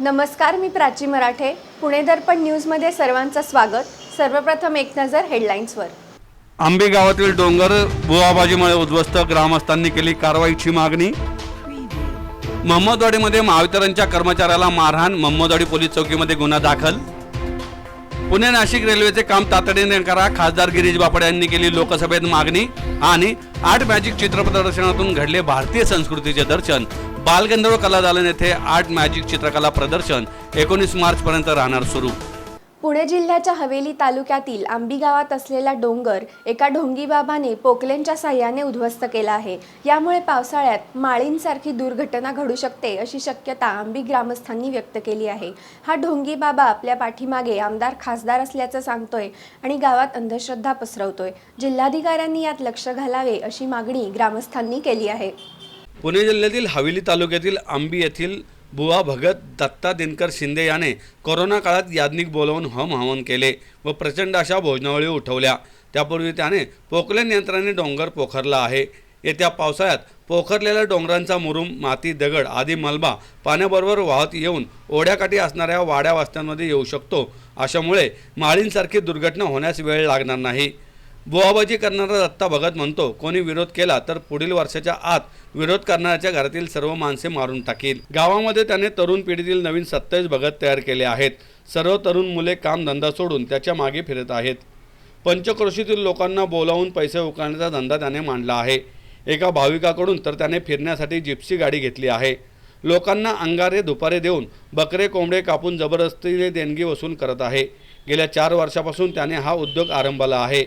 नमस्कार, मी प्राची मराठे. पुणे दर्पण न्यूजमध्ये सर्वांचं स्वागत. सर्वप्रथम एक नजर हेडलाईन्सवर. आंबे गावातील डोंगर बुवाबाजीमुळे उद्ध्वस्त, ग्रामस्थांनी केली कारवाईची मागणी. महमदवाडीमध्ये महावितरणच्या कर्मचाऱ्याला मारहाण, महमदवाडी पोलीस चौकीमध्ये गुन्हा दाखल. पुणे नाशिक रेल्वेचे काम तातडीने करा, खासदार गिरीश बापट यांनी केली लोकसभेत मागणी. आणि आर्ट मॅजिक चित्रप्रदर्शनातून घडले भारतीय संस्कृतीचे दर्शन. बालगंधर्व कलादालन येथे आर्ट मॅजिक चित्रकला प्रदर्शन 19 मार्चपर्यंत राहणार सुरू. पुणे जिल्ह्याच्या हवेली तालुक्यातील आंबी गावात असलेला डोंगर एका ढोंगीबाबाने पोकलेनच्या साह्याने उद्ध्वस्त केला आहे. यामुळे पावसाळ्यात माळींसारखी दुर्घटना घडू शकते अशी शक्यता आंबी ग्रामस्थांनी व्यक्त केली आहे. हा ढोंगीबाबा आपल्या पाठीमागे आमदार खासदार असल्याचं सांगतोय आणि गावात अंधश्रद्धा पसरवतोय. जिल्हाधिकाऱ्यांनी यात लक्ष घालावे अशी मागणी ग्रामस्थांनी केली आहे. पुणे जिल्ह्यातील हवेली तालुक्यातील आंबी येथील बुवा भगत दत्ता दिनकर शिंदे याने कोरोना काळात याज्ञिक बोलावून होम हवन केले व प्रचंड अशा भोजनावळी उठवल्या. त्यापूर्वी त्याने पोकलेन यंत्राने डोंगर पोखरला आहे. येत्या पावसाळ्यात पोखरलेल्या डोंगरांचा मुरुम, माती, दगड आदी मलबा पाण्याबरोबर वाहत येऊन ओढ्याकाठी असणाऱ्या वाड्या वस्त्यांमध्ये येऊ शकतो. अशामुळे माळींसारखी दुर्घटना होण्यास वेळ लागणार नाही. बुवाबाजी करणारा दत्ता भगत म्हणतो, कोणी विरोध केला तर पुढील वर्षाच्या आत विरोध करणाऱ्याच्या घरातील सर्व माणसे मारून टाकील. गावामध्ये त्याने तरुण पिढीतील नवीन 27 भगत तयार केले आहेत. सर्व तरुण मुले कामधंदा सोडून त्याच्या मागे फिरत आहेत. पंचक्रोशीतील लोकांना बोलावून पैसे उकळण्याचा धंदा त्याने मांडला आहे. एका भाविकाकडून तर त्याने फिरण्यासाठी जिप्सी गाडी घेतली आहे. लोकांना अंगारे दुपारे देऊन बकरे कोंबडे कापून जबरदस्तीने देणगी वसूल करत आहे. गेल्या 4 वर्षापासून त्याने हा उद्योग आरंभला आहे.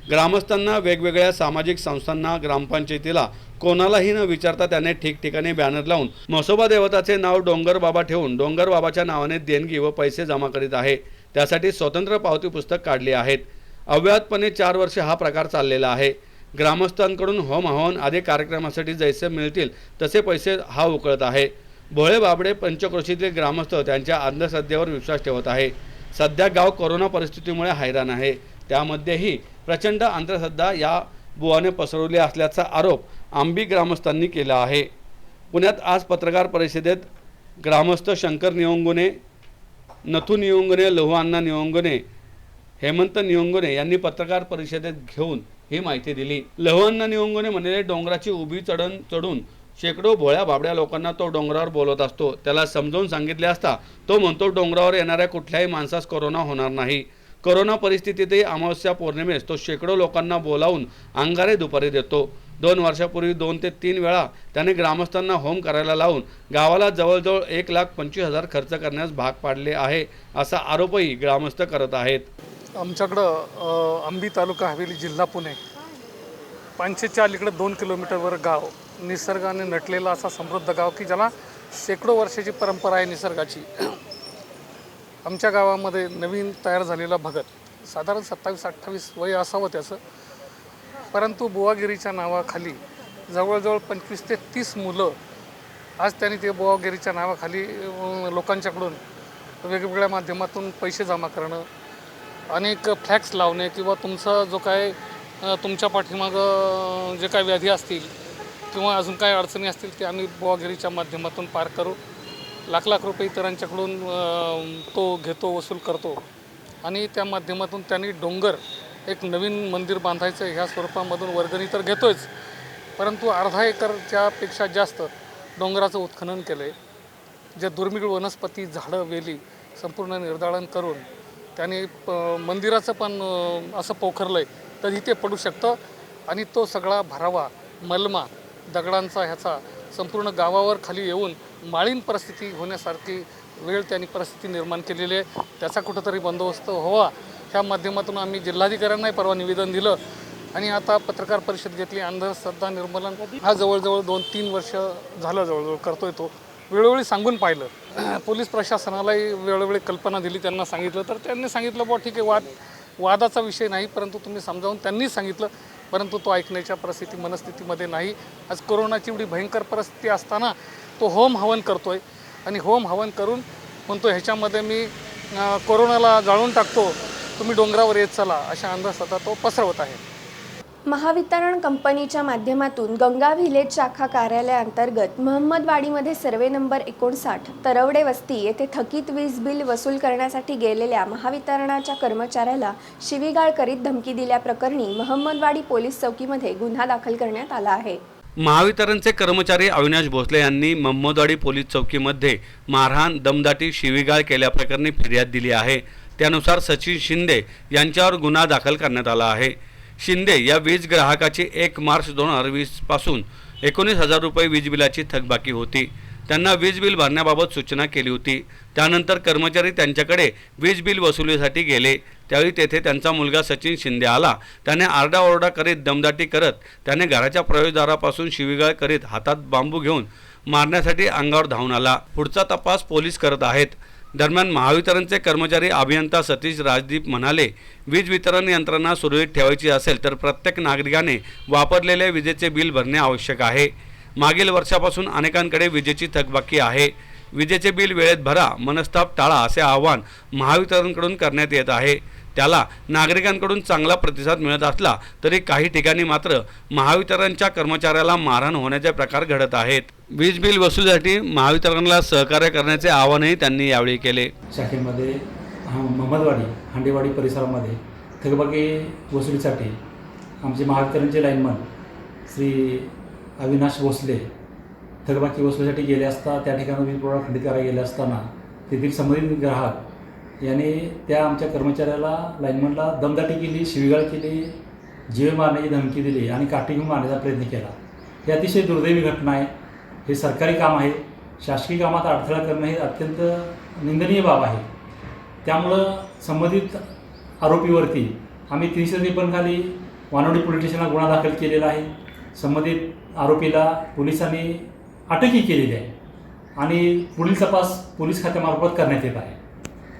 ग्रामस्थांना, वेगवेगळ्या सामाजिक संस्थांना, ग्रामपंचायतीला कोणालाही न विचारता त्याने ठिकठिकाणी बॅनर लावून म्हसोबा देवताचे नाव डोंगर बाबा ठेवून डोंगर बाबाच्या नावाने देणगी व पैसे जमा करीत आहे. त्यासाठी स्वतंत्र पावती पुस्तक काढले आहेत. अव्याहतपणे 4 वर्षे हा प्रकार चाललेला आहे. ग्रामस्थांकडून होम हवन आदी कार्यक्रमासाठी जैसे मिळतील तसे पैसे हा उकळत आहे. भोळे बाबडे पंचक्रोशीतील ग्रामस्थ त्यांच्या अंधश्रद्धेवर विश्वास ठेवत आहे. सध्या गाव कोरोना परिस्थितीमुळे हैराण आहे. त्यामध्येही प्रचंड अंधश्रद्धा या बुवाने पसरवली असल्याचा आरोप आंबी ग्रामस्थांनी केला आहे. पुण्यात आज पत्रकार परिषदेत ग्रामस्थ शंकर नियोंगुने, नथू नियोंगुने, लहू नियोंगुने, हेमंत नियोंगुने यांनी पत्रकार परिषदेत घेऊन ही माहिती दिली. लहू नियोंगुने म्हणाले, डोंगराची उभी चढून शेकडो भोळ्या बाबड्या लोकांना तो डोंगरावर बोलवत असतो. त्याला समजावून सांगितले असता तो म्हणतो डोंगरावर येणाऱ्या कुठल्याही माणसास कोरोना होणार नाही. कोरोना परिस्थितीतही अमावस्या पौर्णिमेस तो शेकडो लोकांना बोलावून अंगारे दुपारी देतो. 2 वर्षापूर्वी 2 ते 3 वेळा त्याने ग्रामस्थांना होम करायला लावून गावाला जवळजवळ 1,25,000 खर्च करण्यास भाग पाडले आहे असा आरोपही ग्रामस्थ करत आहेत. आमच्याकडं आंबी तालुका, हवेली जिल्हा पुणे, पानशेच्या अलीकडे 2 किलोमीटरवर गाव, निसर्गाने नटलेला असा समृद्ध गाव की ज्याला शेकडो वर्षाची परंपरा आहे निसर्गाची. आमच्या गावामध्ये नवीन तयार झालेला भगत, साधारण 27-28 वय असावं त्याचं, परंतु बुवागिरीच्या नावाखाली जवळजवळ 25 ते 30 मुलं आज त्यांनी ते बुवागिरीच्या नावाखाली लोकांच्याकडून वेगवेगळ्या माध्यमातून पैसे जमा करणं, अनेक फ्लॅक्स लावणे किंवा तुमचा जो काय तुमच्या पाठीमागं जे काय व्याधी असतील किंवा अजून काय अडचणी असतील ते आम्ही बुवागिरीच्या माध्यमातून पार करू. लाख रुपये इतरांच्याकडून तो घेतो, वसूल करतो आणि त्या माध्यमातून त्यांनी डोंगर एक नवीन मंदिर बांधायचं ह्या स्वरूपामधून वर्गणी तर घेतोच, परंतु अर्धा एकरच्यापेक्षा जास्त डोंगराचं उत्खनन केलं आहे. जे दुर्मिळ वनस्पती, झाडं, वेली संपूर्ण निर्दाळन करून त्यांनी मंदिराचं पण असं पोखरलं आहे तर इथे पडू शकतं आणि तो सगळा भरावा, मलमा, दगडांचा ह्याचा संपूर्ण गावावर खाली येऊन माळीन परिस्थिती होण्यासारखी वेळ त्यांनी परिस्थिती निर्माण केलेली आहे. त्याचा कुठंतरी बंदोबस्त व्हावा ह्या माध्यमातून आम्ही जिल्हाधिकाऱ्यांनाही परवा निवेदन दिलं आणि आता पत्रकार परिषद घेतली. अंधश्रद्धा निर्मूलन हा जवळजवळ 2-3 वर्ष झालं जवळजवळ करतोय तो. वेळोवेळी सांगून पाहिलं, पोलीस प्रशासनालाही वेळोवेळी कल्पना दिली, त्यांना सांगितलं तर त्यांनी सांगितलं बुवा ठीक आहे, वादाचा विषय नाही, परंतु तुम्ही समजावून त्यांनी सांगितलं, परंतु तो ऐकण्याच्या मनस्थितीमध्ये नाही. आज कोरोनाची एवढी भयंकर परिस्थिती असताना तो होम हवन करतोय आणि होम हवन करून म्हणतो ह्याच्यामध्ये मी कोरोनाला जाळून टाकतो, तुम्ही डोंगरावर येत चला, अशा अंधश्रद्धा तो पसरवत आहे. महावितरण कंपनीच्या माध्यमातून गंगा व्हिलेज शाखा कार्यालयाअंतर्गत महम्मदवाडीमध्ये सर्वे नंबर 59 तरवडे वस्ती येथे थकीत वीज बिल वसूल करण्यासाठी गेलेल्या महावितरणाच्या कर्मचाऱ्याला शिवीगाळ करीत धमकी दिल्याप्रकरणी महम्मदवाडी पोलीस चौकीमध्ये गुन्हा दाखल करण्यात आला आहे। महावितरणचे कर्मचारी अविनाश भोसले यांनी महम्मदवाडी पोलीस चौकीमध्ये मारहाण, दमदाटी, शिवीगाळ केल्याप्रकरणी फिर्याद दिली आहे। त्यानुसार सचिन शिंदे यांच्यावर गुन्हा दाखल करण्यात आला आहे। शिंदे या वीज ग्राहकाची 1 मार्च 2020 पासून 19,000 रुपये वीज बिलाची थकबाकी होती। त्यांना वीज बिल भरण्याबाबत सूचना केली होती। त्यानंतर कर्मचारी त्यांच्याकडे वीज बिल वसुलीसाठी गेले। त्यावेळी तेथे त्यांचा मुलगा सचिन शिंदे आला। त्याने आरडाओरडा करीत दमदाटी करत त्याने घराच्या प्रवेशद्वारापासून शिवीगाळ करीत हातात बांबू घेऊन मारण्यासाठी अंगावर धावून आला। पुढचा तपास पोलीस करत आहेत। दरम्यान महावितरणचे कर्मचारी अभियंता सतीश राजदीप म्हणाले, वीज वितरण यंत्रणा सुरळीत ठेवायची असेल तर प्रत्येक नागरिकाने वापरलेल्या विजेचे बिल भरणे आवश्यक आहे। मागील वर्षापासून अनेकांकडे विजेची थकबाकी आहे। विजेचे बिल वेळेत भरा, मनस्ताप टाळा असे आवाहन महावितरणकडून करण्यात येत आहे। त्याला नागरिकांकडून चांगला प्रतिसाद मिळत असला तरी काही ठिकाणी मात्र महावितरणच्या कर्मचाऱ्याला मारहाण होण्याचे प्रकार घडत आहेत। वीज बिल वसुलीसाठी महावितरणला सहकार्य करण्याचे आवाहनही त्यांनी यावेळी केले। शाखेमध्ये महम्मदवाडी, हांडेवाडी परिसरामध्ये थकबाकी वसुलीसाठी आमचे महावितरणचे लाईनमन श्री अविनाश भोसले थकबाकी वसुलीसाठी गेले असता त्या ठिकाणी वीज पुरवठा खंडित करायला गेले असताना तेथील संबंधित ग्राहक याने त्या आमच्या कर्मचाऱ्याला लाईनमनला दमदाटी केली, शिवीगाळ केली, जीवे मारण्याची धमकी दिली आणि काठी घेऊन मारण्याचा प्रयत्न केला। ही अतिशय दुर्दैवी घटना आहे। हे सरकारी काम आहे। शासकीय कामात अडथळा करणं हे अत्यंत निंदनीय बाब आहे। त्यामुळं संबंधित आरोपीवरती आम्ही 353 खाली वानवडी पोलीस स्टेशनला गुन्हा दाखल केलेला आहे। संबंधित आरोपीला पोलिसांनी अटकही केलेली आहे आणि पुढील तपास पोलीस खात्यामार्फत करण्यात येत आहे।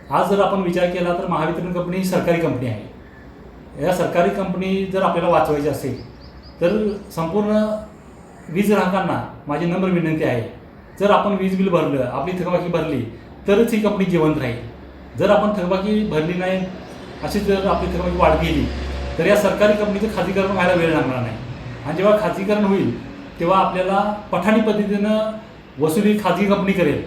आज जर आपण विचार केला तर महावितरण कंपनी ही सरकारी कंपनी आहे। या सरकारी कंपनी जर आपल्याला वाचवायची असेल तर संपूर्ण वीज ग्राहकांना माझी नम्र विनंती आहे, जर आपण वीज बिल भरलं, आपली थकबाकी भरली तरच ही कंपनी जिवंत राहील। जर आपण थकबाकी भरली नाही, अशी जर आपली थकबाकी वाढ गेली तर या सरकारी कंपनीचं खाजगीकरण व्हायला वेळ लागणार नाही आणि जेव्हा खाजगीकरण होईल तेव्हा आपल्याला पठाणी पद्धतीनं वसुली खाजगी कंपनी करेल,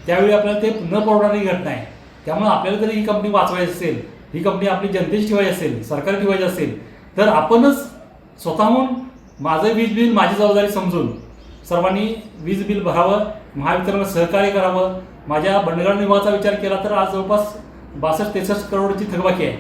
त्यावेळी आपल्याला ते न परवडणारी घटना आहे। त्यामुळे आपल्याला जर ही कंपनी वाचवायची असेल, ही कंपनी आपली जनतेची ठेवायची असेल, सरकारी ठेवायची असेल तर आपणच स्वतःहून माझं वीज बिल माझी जबाबदारी समजून सर्वांनी वीज बिल भरावं, महावितरणाला सहकार्य करावं। माझ्या बंडगाड निवाचा विचार केला तर आज जवळपास 62-63 करोडची थकबाकी आहे।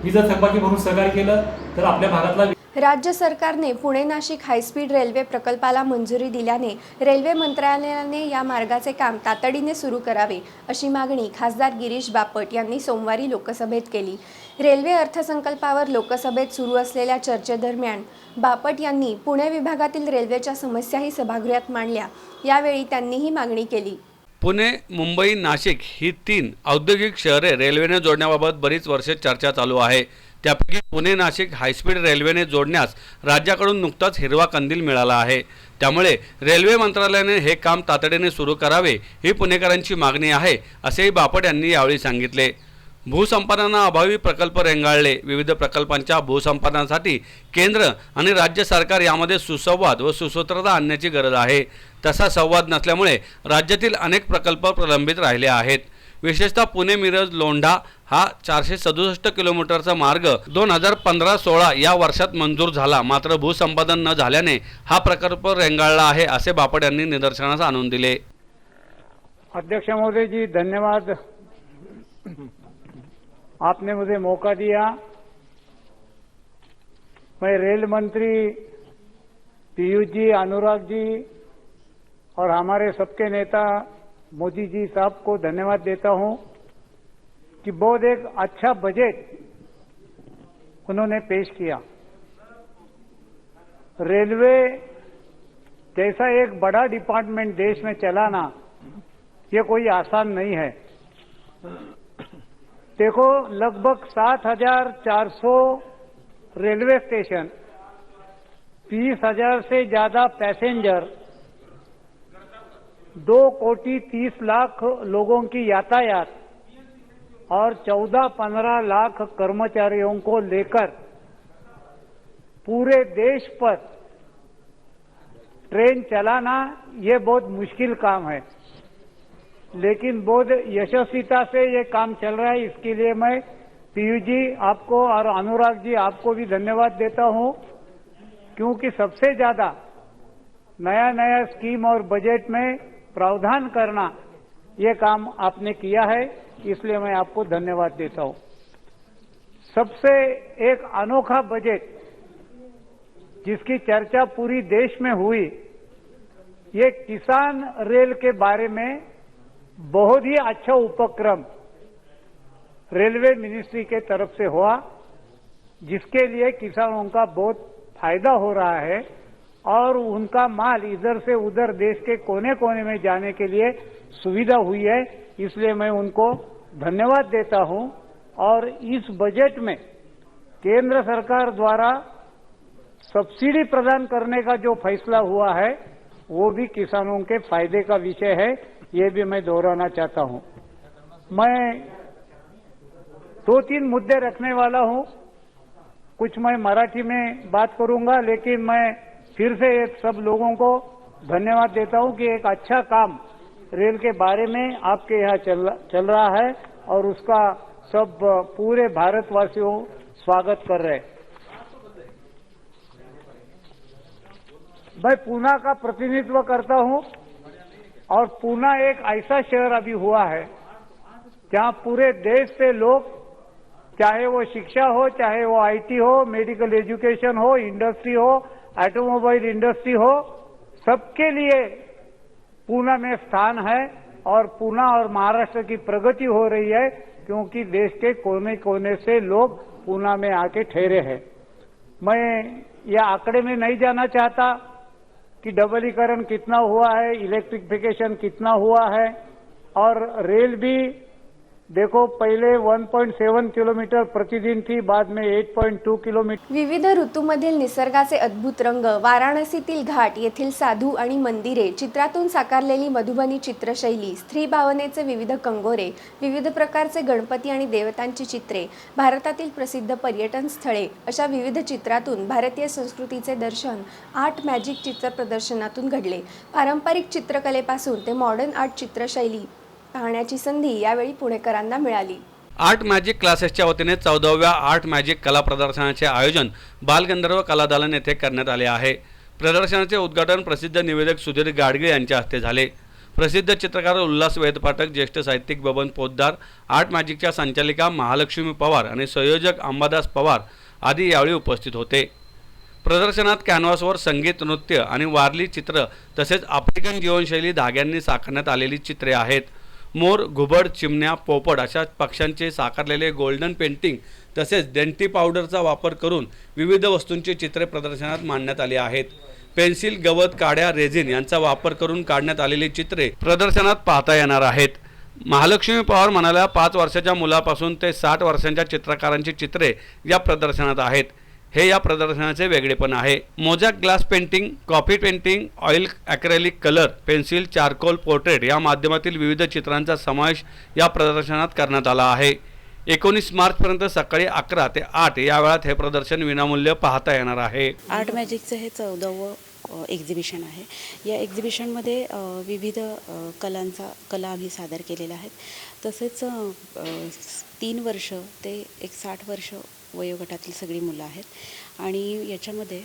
ही जर थकबाकी भरून सहकार्य केलं तर आपल्या भागातला राज्य सरकारने पुणे नाशिक हायस्पीड रेल्वे प्रकल्पाला मंजुरी दिल्याने रेल्वे मंत्रालयाने या मार्गाचे काम तातडीने सुरू करावे अशी मागणी खासदार गिरीश बापट यांनी सोमवारी लोकसभेत केली। रेल्वे अर्थसंकल्पावर लोकसभेत सुरू असलेल्या चर्चेदरम्यान बापट यांनी पुणे विभागातील रेल्वेच्या समस्याही सभागृहात मांडल्या। यावेळी त्यांनी ही मागणी केली। पुणे, मुंबई, नाशिक ही 3 औद्योगिक शहरे रेल्वेने जोडण्याबाबत बरीच वर्षे चर्चा चालू आहे। त्यापैकी पुणे नाशिक हायस्पीड रेल्वेने जोडण्यास राज्याकडून नुकताच हिरवा कंदील मिळाला आहे। त्यामुळे रेल्वे मंत्रालयाने हे काम तातडीने सुरू करावे ही पुणेकरांची मागणी आहे असेही बापट यांनी यावेळी सांगितले। भूसंपादनाअभावी प्रकल्प रेंगाळले। विविध प्रकल्पांच्या भूसंपादनासाठी केंद्र आणि राज्य सरकार यामध्ये सुसंवाद व सुसूत्रता आणण्याची गरज आहे। तसा संवाद नसल्यामुळे राज्यातील अनेक प्रकल्प प्रलंबित राहिले आहेत। विशेषतः पुणे मिरज लोंढा हा 467 किलोमीटरचा मार्ग 2015-16 या वर्षात मंजूर झाला, मात्र भूसंपादन न झाल्याने हा प्रकल्प रेंगाळला आहे असे बापट यांनी निदर्शनास आणून दिले। अध्यक्ष महोदय जी, धन्यवाद। आपने मुझे मौका दिया। मैं रेल मंत्री पीयूष जी, अनुराग जी और हमारे सबके नेता मोदी जी साहब को धन्यवाद देता हूं कि बहुत एक अच्छा बजट उन्होंने पेश किया। रेलवे जैसा एक बड़ा डिपार्टमेंट देश में चलाना ये कोई आसान नहीं है। देखो, लगभग 7,400 रेलवे स्टेशन, 30,000 से ज्यादा पैसेंजर, 2,30,00,000 लोगों की यातायात और 14-15 लाख कर्मचारियों को लेकर पूरे देश पर ट्रेन चलाना ये बहुत मुश्किल काम है, लेकिन बहुत यशस्विता से ये काम चल रहा है। इसके लिए मैं पीयूष जी आपको और अनुराग जी आपको भी धन्यवाद देता हूं, क्योंकि सबसे ज्यादा नया नया स्कीम और बजट में प्रावधान करना ये काम आपने किया है, इसलिए मैं आपको धन्यवाद देता हूं। सबसे एक अनोखा बजट जिसकी चर्चा पूरी देश में हुई, ये किसान रेल के बारे में बहुत ही अच्छा उपक्रम रेलवे मिनिस्ट्री के तरफ से हुआ, जिसके लिए किसानों का बहुत फायदा हो रहा है और उनका माल इधर से उधर देश के कोने कोने में जाने के लिए सुविधा हुई है। इसलिए मैं उनको धन्यवाद देता हूं। और इस बजट में केंद्र सरकार द्वारा सब्सिडी प्रदान करने का जो फैसला हुआ है वो भी किसानों के फायदे का विषय है, ये भी मैं दोहराना चाहता हूं। मैं 2-3 मुद्दे रखने वाला हूं, कुछ मैं मराठी में बात करूंगा, लेकिन मैं फिर से सब लोगों को धन्यवाद देता हूं कि एक अच्छा काम रेल के बारे में आपके यहाँ चल रहा है और उसका सब पूरे भारतवासियों स्वागत कर रहे हैं। मैं पूना का प्रतिनिधित्व करता हूं और पूना एक ऐसा शहर अभी हुआ है जहां पूरे देश से लोग, चाहे वो शिक्षा हो, चाहे वो आईटी हो, मेडिकल एजुकेशन हो, इंडस्ट्री हो, ऑटोमोबाइल इंडस्ट्री हो, सबके लिए पूना में स्थान है और पूना और महाराष्ट्र की प्रगति हो रही है, क्योंकि देश के कोने कोने से लोग पूना में आके ठहरे हैं। मैं यह आंकड़े में नहीं जाना चाहता कि डबलीकरण कितना हुआ है, इलेक्ट्रिफिकेशन कितना हुआ है, और रेल भी देखो पहले 1.7 किलोमीटर प्रतिदिन थी, बाद में 8.2 किलोमीटर। विविध ऋतूमधील निसर्गाचे अद्भुत रंग, वाराणसीतील घाट येथील साधू आणि मंदिरे, चित्रातून साकारलेली मधुबनी चित्रशैली, स्त्री भावनेचे विविध कंगोरे, विविध प्रकारचे गणपती आणि देवतांची चित्रे, भारतातील प्रसिद्ध पर्यटन स्थळे अशा विविध चित्रातून भारतीय संस्कृतीचे दर्शन आर्ट मॅजिक चित्र प्रदर्शनातून घडले। पारंपरिक चित्रकलेपासून ते मॉडर्न आर्ट चित्रशैली पाहण्याची संधी यावेळी पुणेकरांना मिळाली। आर्ट मॅजिक क्लासेसच्या वतीने 14व्या आर्ट मॅजिक कला प्रदर्शनाचे आयोजन बालगंधर्व कलादालन येथे करण्यात आले आहे। प्रदर्शनाचे उद्घाटन प्रसिद्ध निवेदक सुधीर गाडगे यांच्या हस्ते झाले। प्रसिद्ध चित्रकार उल्हास वेदपाठक, ज्येष्ठ साहित्यिक बबन पोद्दार, आर्ट मॅजिकच्या संचालिका महालक्ष्मी पवार आणि संयोजक अंबादास पवार आदी यावेळी उपस्थित होते। प्रदर्शनात कॅनव्हासवर संगीत, नृत्य आणि वारली चित्र तसेच आफ्रिकन जीवनशैली धाग्यांनी साकारण्यात आलेली चित्रे आहेत। मोर, घुबड, चिमण्या, पोपट अशा पक्ष्यांचे साकारलेले गोल्डन पेंटिंग तसेच डेंटी पावडरचा वापर करून विविध वस्तूंची चित्रे प्रदर्शनात मांडण्यात आली आहेत। पेन्सिल, गवत, काड्या, रेझिन यांचा वापर करून काढण्यात आलेली चित्रे प्रदर्शनात पाहता येणार आहेत। महालक्ष्मी पवार म्हणाल्या, 5 वर्षाच्या मुलापासून ते 60 वर्षांच्या चित्रकारांची चित्रे या प्रदर्शनात आहेत। हे या प्रदर्शनाचे वेगळेपण आहे। Mosaic glass painting, coffee painting, oil acrylic colour, pencil, charcoal, portrait या माध्यमातील विविध चित्रांचा समावेश या प्रदर्शनात करण्यात आला आहे। 19 मार्चपर्यंत सकाळी 11 ते 8 या वेळात हे प्रदर्शन विनामूल्य पाहता येणार आहे। आर्ट मॅजिकचं हे 14वं एक्झिबिशन आहे। या एक्झिबिशनमध्ये विविध कला आम्ही सादर केलेल्या आहेत। तसेच 3 वर्ष ते 60 वर्ष वयोगटातील सगळी मुलं आहेत आणि याच्यामध्ये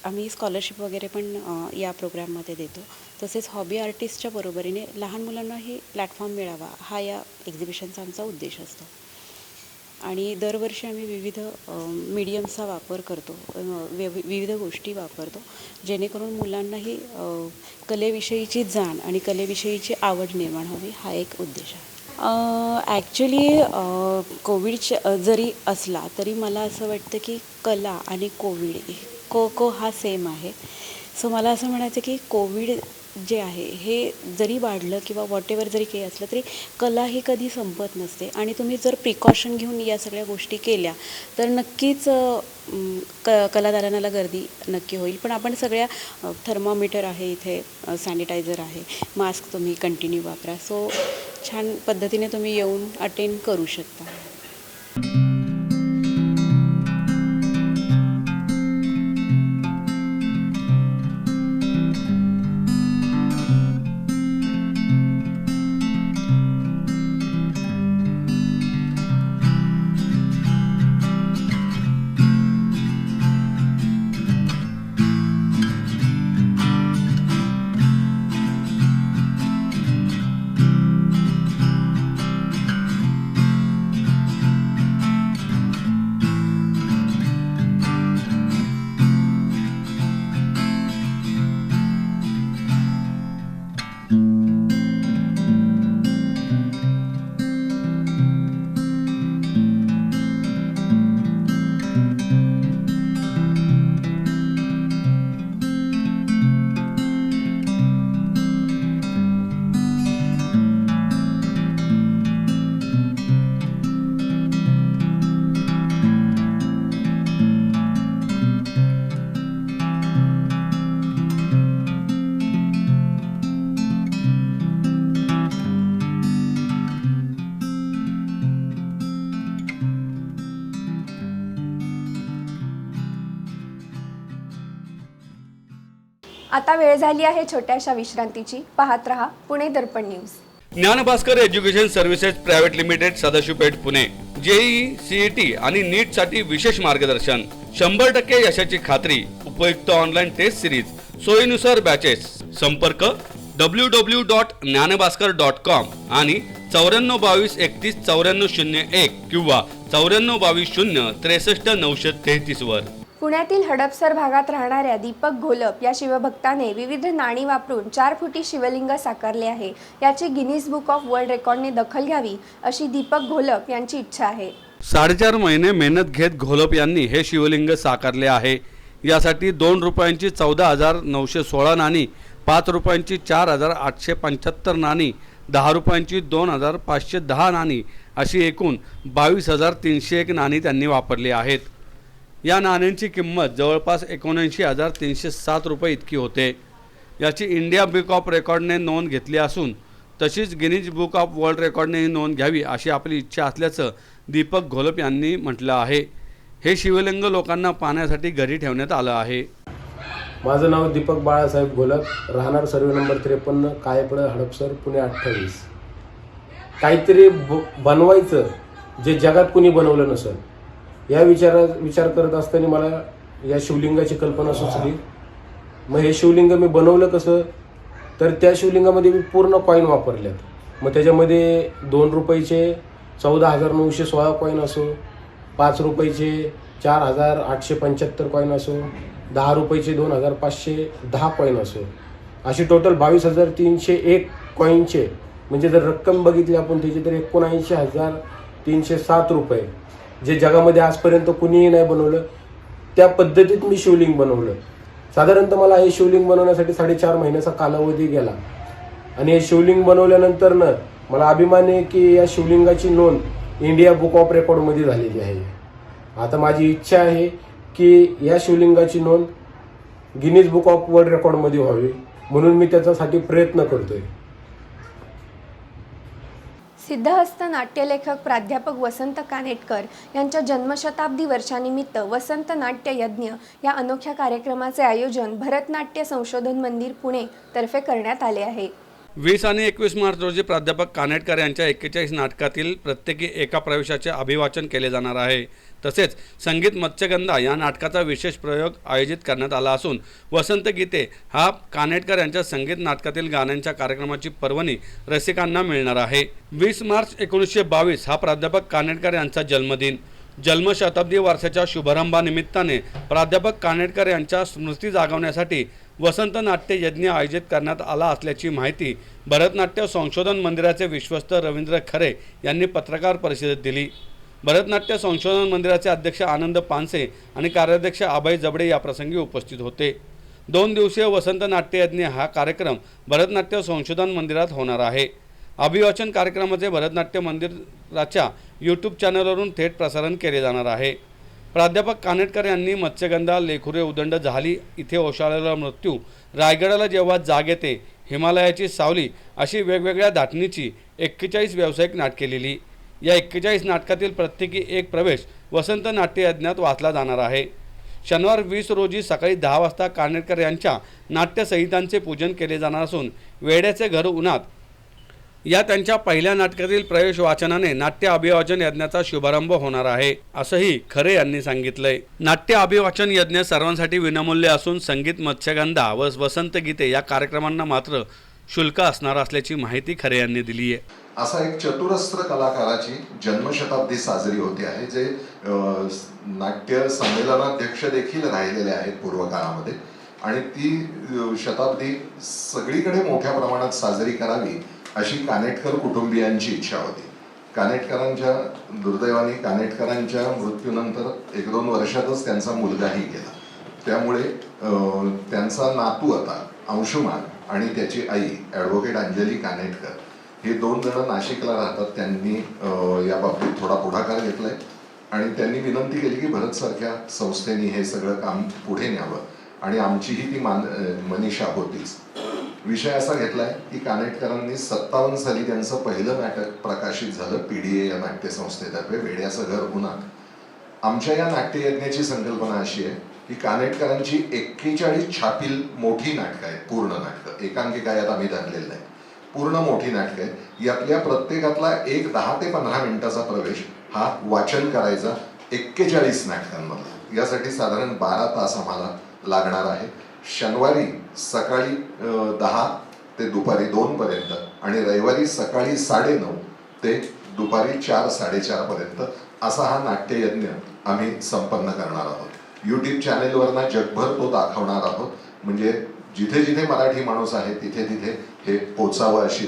आम्ही स्कॉलरशिप वगैरे पण या प्रोग्राममध्ये देतो। तसेच हॉबी आर्टिस्टच्या बरोबरीने लहान मुलांनाही प्लॅटफॉर्म मिळावा हा या एक्झिबिशनचा आमचा उद्देश असतो। आणि दरवर्षी आम्ही विविध मीडियमचा वापर करतो, विविध गोष्टी वापरतो, जेणेकरून मुलांनाही कलेविषयीची जाण आणि कलेविषयीची आवड निर्माण व्हावी हा एक उद्देश आहे। ॲक्च्युली कोविड जरी असला तरी मला असं वाटतं की कला आणि कोविड को हा सेम आहे। सो मला असं म्हणायचं की कोविड जे आहे हे जरी वाढलं किंवा वॉटेवर जरी काही असलं तरी कला ही कधी संपत नसते आणि तुम्ही जर प्रिकॉशन घेऊन या सगळ्या गोष्टी केल्या तर नक्कीच कलादालनाला गर्दी नक्की होईल। पण आपण सगळ्या थर्मोमीटर आहे, इथे सॅनिटायझर आहे, मास्क तुम्ही कंटिन्यू वापरा। सो छान पद्धतीने तुम्ही येऊन अटेंड करू शकता। आता वेळ झाली आहे छोट्याशा विश्रांतीची. पाहत रहा Pune Darpan news. Gyanbhaskar education services private limited, Sadashivpeth, Pune. JEE, CET आणि नीट साठी विशेष मार्गदर्शन, 100% यशाची खात्री, उपयुक्त ऑनलाईन टेस्ट सिरीज, सोयीनुसार बॅचेस. संपर्क www.ज्ञानभास्कर.com आणि 9422319401 किंवा 9422063933 वर. पुण्यातील हडपसर भागात राहणाऱ्या दीपक घोलप या शिवभक्ताने विविध नाणी वापरून 4 फुटी शिवलिंग साकारले आहे. याची गिनीज बुक ऑफ वर्ल्ड रेकॉर्डने दखल घ्यावी अशी दीपक घोलप यांची इच्छा आहे. 4.5 महिने मेहनत घेत घोलप यांनी हे शिवलिंग साकारले आहे. यासाठी 2 रुपयांची 14,916 नाणी, 5 रुपयांची 4,875 नाणी, 10 रुपयांची 2,510 नाणी अशी एकूण 22,301 नाणी त्यांनी वापरली आहेत. या नाण्यांची किंमत जवळपास 79,307 रुपये इतकी होते. याची इंडिया बुक ऑफ रेकॉर्डने नोंद घेतली असून तशीच गिनीज बुक ऑफ वर्ल्ड रेकॉर्डनेही नोंद घ्यावी अशी आपली इच्छा असल्याचं दीपक घोलप यांनी म्हटलं आहे. हे शिवलिंग लोकांना पाहण्यासाठी घरी ठेवण्यात आलं आहे. माझं नाव दीपक बाळासाहेब घोलप, राहणार सर्वे नंबर 53, कायपड, हडपसर, पुणे 28. काहीतरी बनवायचं जे जगात कुणी बनवलं नसेल या विचार करत असताना मला या शिवलिंगाची कल्पना सुचली. मग हे शिवलिंग मी बनवलं कसं, तर त्या शिवलिंगामध्ये मी पूर्ण कॉईन वापरल्यात. मग त्याच्यामध्ये 2 रुपयाचे 14,916 कॉईन असो, 5 रुपयाचे 4,875 कॉईन असो, 10 रुपयाचे 2,510 कॉईन असो, अशी टोटल 22,301 कॉईनचे, म्हणजे जर रक्कम बघितली आपण त्याची तर 79,307 रुपये, जे जगामध्ये आजपर्यंत कुणीही नाही बनवलं त्या पद्धतीत मी शिवलिंग बनवलं. साधारणतः मला हे शिवलिंग बनवण्यासाठी 4.5 महिन्याचा कालावधी गेला. आणि हे शिवलिंग बनवल्यानंतर मला अभिमान आहे की या शिवलिंगाची नोंद इंडिया बुक ऑफ रेकॉर्डमध्ये झालेली आहे. आता माझी इच्छा आहे की या शिवलिंगाची नोंद गिनीज बुक ऑफ वर्ल्ड रेकॉर्डमध्ये व्हावी, म्हणून मी त्याच्यासाठी प्रयत्न करतोय. सिद्धहस्त नाट्यलेखक प्राध्यापक वसंत कानेटकर यांच्या जन्मशताब्दी वर्षानिमित्त वसंत नाट्य यज्ञ या अनोख्या कार्यक्रमाचे आयोजन भरतनाट्य संशोधन मंदिर पुणे तर्फे करण्यात आले आहे. 20 आणि 21 मार्च रोजी प्राध्यापक कानेटकर यांच्या 41 नाटकातील प्रत्येकी एका प्रवेशाचे अभिवाचन केले जाणार आहे. तसेच संगीत मत्स्यगंधा या नाटकाचा विशेष प्रयोग आयोजित करण्यात आला असून वसंत गीते हा कानेटकर यांच्या संगीत नाटकातील गाण्यांच्या कार्यक्रमाची पर्वणी रसिकांना मिळणार आहे. 20 मार्च 1922 हा प्राध्यापक कानेटकर यांचा जन्मदिन. जन्मशताब्दी वर्षाच्या शुभारंभानिमित्ताने प्राध्यापक कानेटकर यांच्या स्मृती जागवण्यासाठी वसंत नाट्य यज्ञ आयोजित करण्यात आला असल्याची माहिती भरतनाट्य संशोधन मंदिराचे विश्वस्त रवींद्र खरे यांनी पत्रकार परिषदेत दिली. भरतनाट्य संशोधन मंदिराचे अध्यक्ष आनंद पानसे आणि कार्याध्यक्ष अभय जबडे याप्रसंगी उपस्थित होते. 2 दिवसीय वसंत नाट्य यज्ञ हा कार्यक्रम भरतनाट्य संशोधन मंदिरात होणार आहे. अभिवाचन कार्यक्रमाचे भरतनाट्य मंदिराच्या यूट्यूब चॅनलवरून थेट प्रसारण केले जाणार आहे. प्राध्यापक कानेटकर यांनी मत्स्यगंधा, लेखुरे उदंड, झाली, इथे ओशाळलेला मृत्यू, रायगडाला जेव्हा जाग येते, हिमालयाची सावली अशी वेगवेगळ्या धाटणीची 41 व्यावसायिक नाटके लिहिली. या 41 नाटकातील प्रत्येकी एक प्रवेश वसंत नाट्य यज्ञात वाचला जाणार आहे. शनिवार 20 रोजी सकाळी 10 वाजता कानेटकर यांच्या नाट्यसंहितांचे पूजन केले जाणार असून वेड्याचे घर उन्हात या त्यांच्या पहिल्या नाटकातील प्रवेश वाचनाने नाट्य अभिवाचन यज्ञाचा शुभारंभ होणार आहे, असंही खरे यांनी सांगितलंय. नाट्य अभिवाचन यज्ञ सर्वांसाठी विनामूल्य असून संगीत मत्स्यगंधा व वसंत गीते या कार्यक्रमांना मात्र शुल्क असणार असल्याची माहिती खरे यांनी दिली आहे. असा एक चतुरस्त्र कलाकाराची जन्मशताब्दी साजरी होते आहे, जे नाट्य संमेलनाध्यक्ष देखील राहिलेले आहेत पूर्व काळामध्ये, आणि ती शताब्दी सगळीकडे मोठ्या प्रमाणात साजरी करावी अशी कानेटकर कुटुंबियांची इच्छा होती. कानेटकरांच्या दुर्दैवाने कानेटकरांच्या मृत्यूनंतर 1-2 वर्षातच त्यांचा मुलगाही गेला. त्यामुळे त्यांचा नातू आता अंशुमान आणि त्याची आई ॲडव्होकेट अंजली कानेटकर हे 2 जण नाशिकला राहतात. त्यांनी या बाबतीत थोडा पुढाकार घेतलाय आणि त्यांनी विनंती केली की भरतसारख्या संस्थेने हे सगळं काम पुढे न्यावं, आणि आमचीही ती मनीषा होतीच. विषय असा घेतलाय की कानेटकरांनी 57 साली त्यांचं पहिलं नाटक प्रकाशित झालं PDA या नाट्यसंस्थेतर्फे, वेड्याचं घर उन्हात. आमच्या या नाट्ययज्ञाची संकल्पना अशी आहे की कानेटकरांची 41 छापील मोठी नाटकं आहेत, पूर्ण नाटकं, एकांकिका यात आम्ही धरलेलं नाही, पूर्ण मोठी नाटकं आहेत. यातल्या प्रत्येकातला एक 10 ते 15 मिनिटाचा प्रवेश हा वाचन करायचा 41 नाटकांमधला. यासाठी साधारण 12 तास आम्हाला लागणार आहे. शनिवारी सकाळी 10 ते दुपारी 2 पर्यंत आणि रविवारी सकाळी 9:30 ते दुपारी 4-4:30 पर्यंत असा हा नाट्ययज्ञ आम्ही संपन्न करणार आहोत. यूट्यूब चॅनेलवरना जगभर तो दाखवणार आहोत. म्हणजे जिथे जिथे मराठी माणूस आहे तिथे तिथे हे पोचावं अशी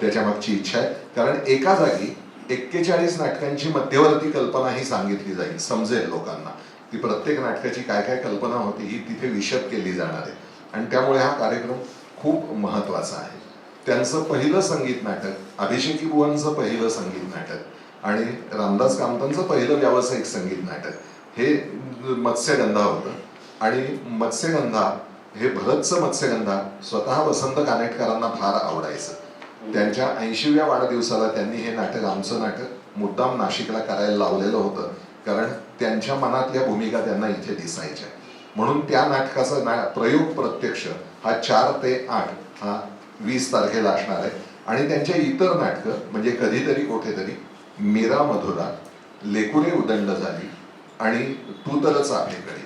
त्याच्या मागची इच्छा आहे. कारण एका जागी 41 नाटकांची मध्यवर्ती कल्पना ही सांगितली जाईल, समजेल लोकांना ती प्रत्येक नाटकाची काय काय कल्पना होती ही तिथे विशद केली जाणार आहे. आणि त्यामुळे हा कार्यक्रम खूप महत्वाचा आहे. त्यांचं पहिलं संगीत नाटक, अभिषेकी बुवांचं पहिलं संगीत नाटक आणि रामदास कामतांचं पहिलं व्यावसायिक संगीत नाटक हे मत्स्यगंधा होतं. आणि मत्स्यगंधा हे भरतचं मत्स्यगंधा स्वतः वसंत कानेटकरांना फार आवडायचं. त्यांच्या 80व्या वाढदिवसाला त्यांनी हे नाटक, आमचं नाटक, मुद्दाम नाशिकला करायला लावलेलं होतं. कारण त्यांच्या मनातल्या भूमिका त्यांना इथे दिसायच्या. म्हणून त्या नाटकाचा प्रयोग प्रत्यक्ष हा 4 ते 8 हा 20 तारखेला असणार आहे. आणि त्यांच्या इतर नाटकं म्हणजे कधीतरी कुठेतरी, मीरा मधुरा, लेकुरे उदंड झाली आणि तू तरच आहेकडे,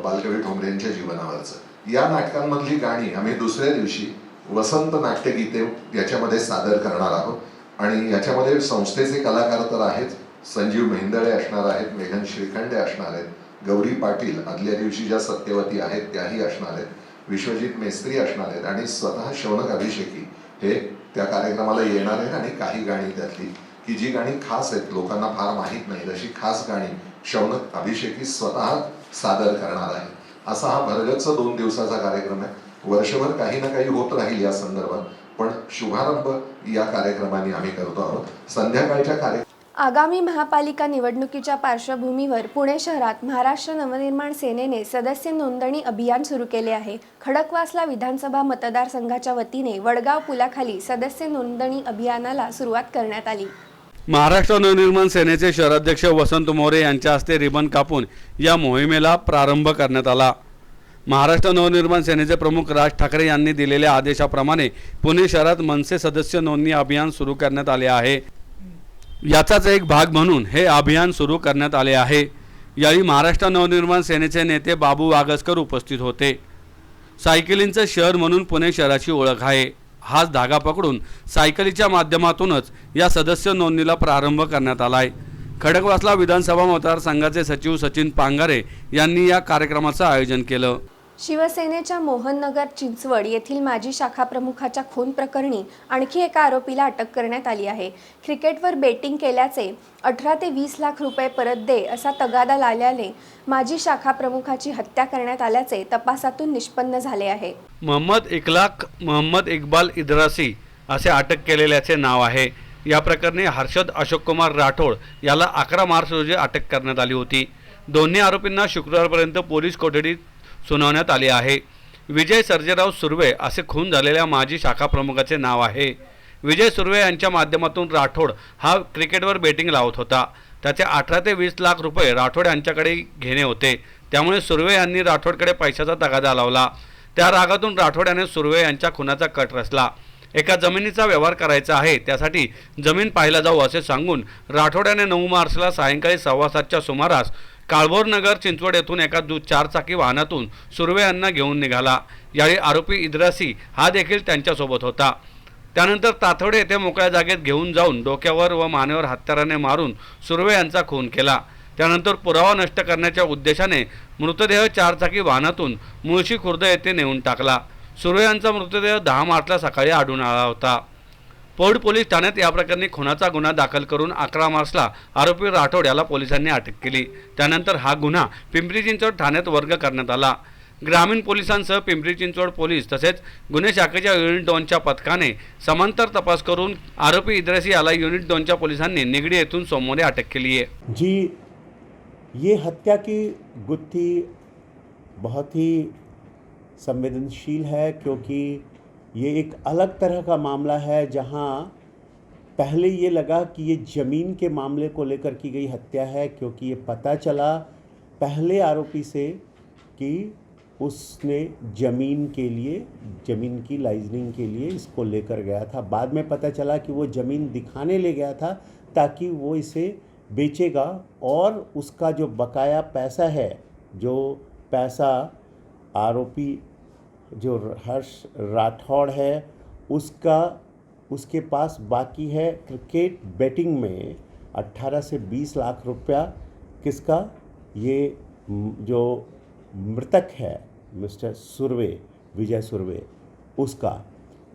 बालकवी ठोंबरेंच्या जीवनावरचं, या नाटकांमधली गाणी आम्ही दुसऱ्या दिवशी वसंत नाट्यगीते याच्यामध्ये सादर करणार आहोत. आणि याच्यामध्ये संस्थेचे कलाकार तर आहेत, संजीव मेहेंदळे असणार आहेत, मेघन श्रीखंडे असणार आहेत, गौरी पाटील आदल्या दिवशी ज्या सत्यवती आहेत त्याही असणार आहेत, विश्वजित मेस्त्री असणार आहेत आणि स्वतः शौनक अभिषेकी हे त्या कार्यक्रमाला येणार आहेत. आणि काही गाणी त्यातली की जी गाणी खास आहेत, लोकांना फार माहीत नाही, अशी खास गाणी शौनक अभिषेकी स्वतः सादर करणार आहे. असा हा भरगच्च 2 दिवसाचा कार्यक्रम आहे. वर्षभर काही ना काही होत राहील या संदर्भात, पण शुभारंभ या कार्यक्रमाने आम्ही करतो आहोत. संध्याकाळच्या आगामी महापालिका निवडणुकीच्या पार्श्वभूमीवर पुणे शहरात महाराष्ट्र नवनिर्माण सेनेने सदस्य नोंदणी अभियान सुरू केले आहे. खडकवासला विधानसभा मतदारसंघाच्या वतीने वडगाव पुलाखाली सदस्य नोंदणी अभियानाला सुरुवात करण्यात आली. महाराष्ट्र नवनिर्माण सेनेचे शहराध्यक्ष वसंत मोरे यांच्या हस्ते रिबन कापून या मोहिमेला प्रारंभ करण्यात आला. महाराष्ट्र नवनिर्माण सेनेचे प्रमुख राज ठाकरे यांनी दिलेल्या आदेशाप्रमाणे पुणे शहरात मनसे सदस्य नोंदणी अभियान सुरू करण्यात आले आहे. याचाच एक भाग म्हणून हे अभियान सुरू करण्यात आले आहे. यावेळी महाराष्ट्र नवनिर्माण सेनेचे नेते बाबू वागसकर उपस्थित होते. सायकलींचं शहर म्हणून पुणे शहराची ओळख आहे. हाच धागा पकडून सायकलीच्या माध्यमातूनच या सदस्य नोंदणीला प्रारंभ करण्यात आला आहे. खडकवासला विधानसभा मतदारसंघाचे सचिव सचिन पांगारे यांनी या कार्यक्रमाचं आयोजन केलं. शिवसेनेच्या मोहननगर चिंचवड येथील माजी शाखा प्रमुखाच्या खून प्रकरणी आणखी एका आरोपीला अटक करण्यात आली आहे. क्रिकेटवर बेटिंग केल्याचे 18 ते 20 लाख रुपये परत दे असा तगादा लावल्याने माजी शाखा प्रमुखाची हत्या करण्यात आल्याचे तपासातून निष्पन्न झाले आहे. मोहम्मद इक्बाल इद्रासी असे अटक केलेल्याचे नाव आहे. या प्रकरणी हर्षद अशोककुमार राठोड याला 11 मार्च रोजी अटक करण्यात आली होती. दोन्ही आरोपींना शुक्रवारपर्यंत पोलीस कोठडीत सुनावण्यात आली आहे. विजय सर्जेराव सुर्वे असे खून झालेल्या माजी शाखा प्रमुखाचे नाव आहे. विजय सुर्वे यांच्या माध्यमातून राठोड हा क्रिकेटवर बेटिंग लावत होता. त्याचे 18 ते 20 लाख रुपये राठोड यांच्याकडे घेणे होते. त्यामुळे सुर्वे यांनी राठोडकडे पैशाचा तगादा लावला. त्या रागातून राठोड याने सुर्वे यांच्या खूनाचा कट रचला. एका जमिनीचा व्यवहार करायचा आहे, त्यासाठी जमीन पाहायला जाऊ असे सांगून राठोड याने 9 मार्चला सायंकाळी 7:15च्या सुमारास काळभोरनगर चिंचवड येथून एका 4चाकी वाहनातून सुर्वे यांना घेऊन निघाला. यावेळी आरोपी इद्रासी हा देखील त्यांच्यासोबत होता. त्यानंतर ताथवडे येथे मोकळ्या जागेत घेऊन जाऊन डोक्यावर व मानेवर हत्याराने मारून सुर्वे यांचा खून केला. त्यानंतर पुरावा नष्ट करण्याच्या उद्देशाने मृतदेह 4चाकी वाहनातून मुळशी खुर्द येथे नेऊन टाकला. सुर्वे यांचा मृतदेह 10 मार्चला सकाळी आढळून आला होता. पौड पोलीस ठाण्यात या प्रकरणी खुनाचा गुन्हा दाखल करून 11 मार्चला आरोपी राठोड याला पोलिसांनी अटक केली. त्यानंतर हा गुन्हा पिंपरी चिंचवड ठाण्यात वर्ग करण्यात आला. ग्रामीण पोलिसांसह पिंपरी चिंचवड पोलीस तसेच गुन्हे शाखेच्या युनिट 2च्या पथकाने समांतर तपास करून आरोपी इद्रासी याला युनिट 2च्या पोलिसांनी निगडी येथून सोमवारी अटक केली आहे. जी, ये हत्या की गुत्थी बहुत ही संवेदनशील है, क्योंकि ये एक अलग तरह का मामला है जहां पहले ये लगा कि ये ज़मीन के मामले को लेकर की गई हत्या है, क्योंकि ये पता चला पहले आरोपी से कि उसने ज़मीन की लाइजनिंग के लिए इसको लेकर गया था। बाद में पता चला कि वो ज़मीन दिखाने ले गया था ताकि वो इसे बेचेगा और उसका जो बकाया पैसा है, जो पैसा आरोपी जो हर्ष राठौड़ है उसके पास बाकी है क्रिकेट बेटिंग में 18 से 20 लाख रुपया। किसका? ये जो मृतक है मिस्टर सुरवे, विजय सुरवे, उसका।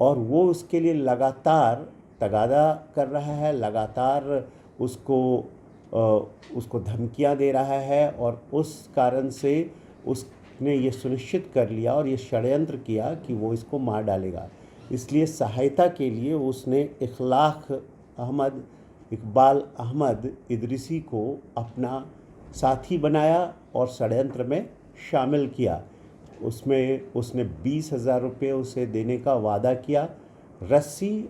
और वो उसके लिए लगातार तगादा कर रहा है, लगातार उसको धमकियां दे रहा है और उस कारण से उसने ये सुनिश्चित कर लिया और ये षड्यंत्र किया कि वो इसको मार डालेगा। इसलिए सहायता के लिए उसने इकबाल अहमद इदरीसी को अपना साथी बनाया और षड्यंत्र में शामिल किया। उसमें उसने 20,000 रुपये उसे देने का वादा किया। रस्सी,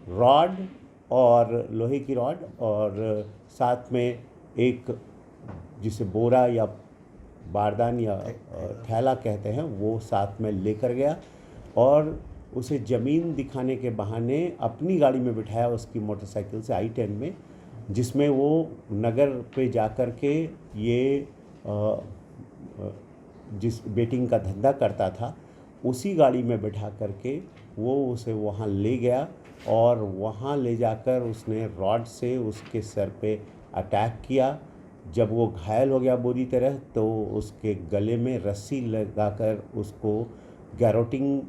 रॉड और लोहे की रॉड और साथ में एक जिसे बोरा या बारदान या थैला कहते हैं वो साथ में लेकर गया और उसे ज़मीन दिखाने के बहाने अपनी गाड़ी में बिठाया, उसकी मोटरसाइकिल से I-10 में, जिसमें वो नगर पे जाकर के ये जिस बेटिंग का धंधा करता था उसी गाड़ी में बिठा करके वो उसे वहाँ ले गया और वहाँ ले जाकर उसने रॉड से उसके सर पे अटैक किया। जब वो घायल हो गया बुरी तरह तो उसके गले में रस्सी लगाकर उसको गैरोटिंग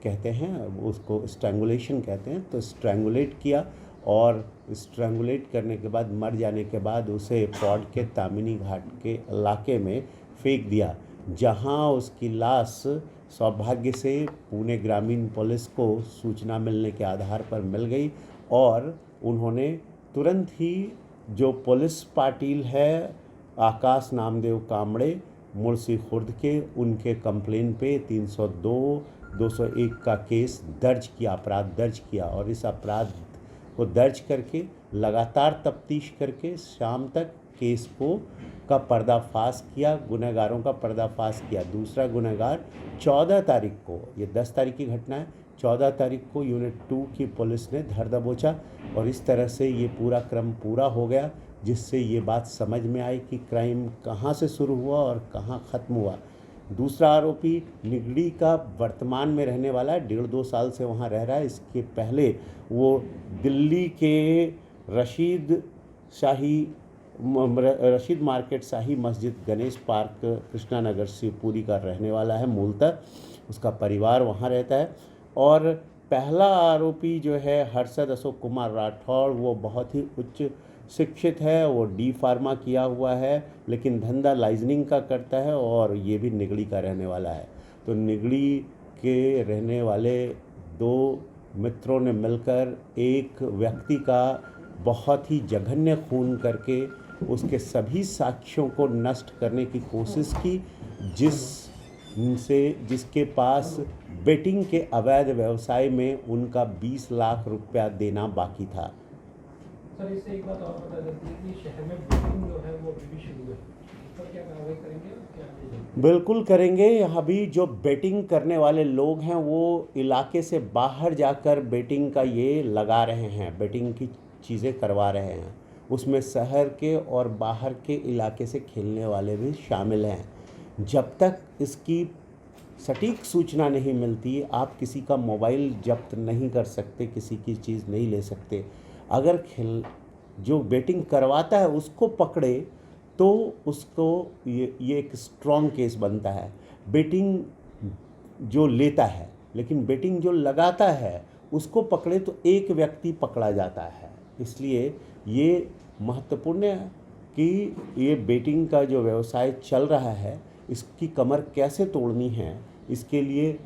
कहते हैं, उसको स्ट्रैंगुलेशन कहते हैं, तो स्ट्रैंगुलेट किया और स्ट्रैंगुलेट करने के बाद मर जाने के बाद उसे पौड के तामिनी घाट के इलाके में फेंक दिया, जहां उसकी लाश सौभाग्य से पुणे ग्रामीण पुलिस को सूचना मिलने के आधार पर मिल गई और उन्होंने तुरंत ही जो पुलिस पाटिल है आकाश नामदेव कामड़े मुर्सी खुर्द के, उनके कंप्लेन पे 302, 201 का केस दर्ज किया, अपराध दर्ज किया और इस अपराध को दर्ज करके लगातार तफ्तीश करके शाम तक केस का पर्दाफाश किया, गुनहगारों का पर्दाफाश किया। दूसरा गुनहगार 14 तारीख को, ये 10 तारीख की घटना है, 14 तारीख को यूनिट 2 की पुलिस ने धर दबोचा और इस तरह से ये पूरा क्रम पूरा हो गया, जिससे ये बात समझ में आई कि क्राइम कहाँ से शुरू हुआ और कहाँ ख़त्म हुआ। दूसरा आरोपी निगड़ी का वर्तमान में रहने वाला है, 1.5-2 साल से वहाँ रह रहा है। इसके पहले वो दिल्ली के रशीद मार्केट शाही मस्जिद गणेश पार्क कृष्णा नगर शिवपुरी का रहने वाला है मूलतः, उसका परिवार वहाँ रहता है। और पहला आरोपी जो है हर्षद अशोक कुमार राठौड़, वो बहुत ही उच्च शिक्षित है, वो डी फार्मा किया हुआ है लेकिन धंधा लाइजनिंग का करता है और ये भी निगड़ी का रहने वाला है। तो निगड़ी के रहने वाले 2 मित्रों ने मिलकर एक व्यक्ति का बहुत ही जघन्य खून करके उसके सभी साक्ष्यों को नष्ट करने की कोशिश की, जिसके पास बेटिंग के अवैध व्यवसाय में उनका 20 लाख रुपया देना बाकी था। सर, इससे एक बात और बता देती है कि शहर में बेटिंग जो है वो अभी भी शुरू है, इस पर क्या कार्रवाई करेंगे और क्या नहीं? बिल्कुल करेंगे। यहाँ भी जो बेटिंग करने वाले लोग हैं वो इलाके से बाहर जाकर बेटिंग का ये लगा रहे हैं, बेटिंग की चीज़ें करवा रहे हैं। उसमें शहर के और बाहर के इलाके से खेलने वाले भी शामिल हैं। जब तक इसकी सटीक सूचना नहीं मिलती आप किसी का मोबाइल जब्त नहीं कर सकते, किसी की चीज़ नहीं ले सकते। अगर जो बेटिंग करवाता है उसको पकड़े तो उसको ये एक स्ट्रॉन्ग केस बनता है। बेटिंग जो लेता है लेकिन बेटिंग जो लगाता है उसको पकड़े तो एक व्यक्ति पकड़ा जाता है। इसलिए ये महत्वपूर्ण है कि ये बेटिंग का जो व्यवसाय चल रहा है इसकी कमर कैसे तोड़नी है, इसके लिए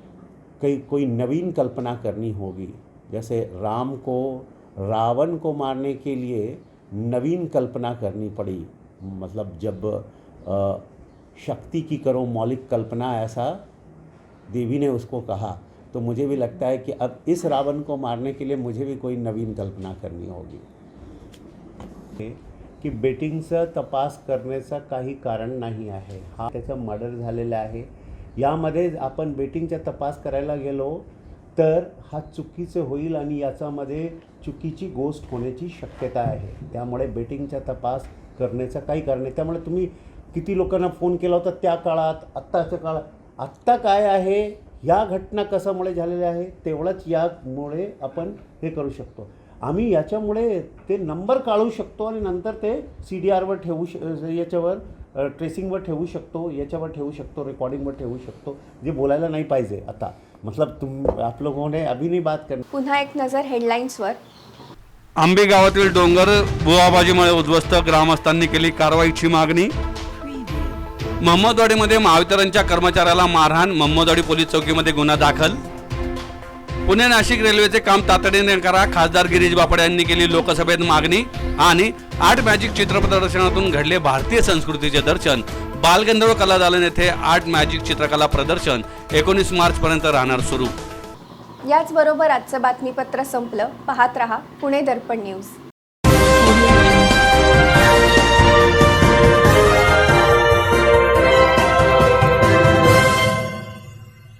कोई नवीन कल्पना करनी होगी। जैसे रावण को मारने के लिए नवीन कल्पना करनी पड़ी, मतलब जब शक्ति की करो मौलिक कल्पना, ऐसा देवी ने उसको कहा। तो मुझे भी लगता है कि अब इस रावण को मारने के लिए मुझे भी कोई नवीन कल्पना करनी होगी की बेटिंगचा तपास करण्याचं काही कारण नाही आहे. हा त्याचं मर्डर झालेलं आहे. यामध्ये आपण बेटिंगचा तपास करायला गेलो तर हा चुकीचं होईल आणि याच्यामध्ये चुकीची गोष्ट होण्याची शक्यता आहे. त्यामुळे बेटिंगचा तपास करण्याचं काही कारण नाही. त्यामुळे तुम्ही किती लोकांना फोन केला होता त्या काळात, आत्ताच्या काळात, आत्ता काय आहे, ह्या घटना कशामुळे झालेल्या आहे तेवढंच यामुळे आपण हे करू शकतो. आम्ही याच्यामुळे ते नंबर काढू शकतो आणि नंतर ते CDRवर ठेवू याच्यावर ट्रेसिंगवर ठेवू शकतो, याच्यावर ठेवू शकतो, रेकॉर्डिंगवर ठेवू शकतो. जे बोलायला नाही पाहिजे आता, मतलब आप लोगों ने अभी नहीं बात करनी. पुन्हा एक नजर हेडलाईन्सवर. आंबी गावातील डोंगर बुवाबाजीमुळे उद्ध्वस्त, ग्रामस्थांनी केली कारवाईची मागणी. महमदवाडीमध्ये महावितरणच्या कर्मचाऱ्याला मारहाण, महमदवाडी पोलीस चौकीमध्ये गुन्हा दाखल. पुणे नाशिक रेल्वेचे काम तातडीने करा, खासदार गिरीश बापट यांनी केली लोकसभेत मागणी. आणि आर्ट मॅजिक चित्रप्रदर्शनातून घडले भारतीय संस्कृतीचे दर्शन. बालगंधर्व कलादालन येथे आर्ट मॅजिक चित्रकला प्रदर्शन 19 मार्चपर्यंत राहणार सुरू. याचबरोबर आजचं बातमीपत्र संपलं. पाहत रहा पुणे दर्पण न्यूज.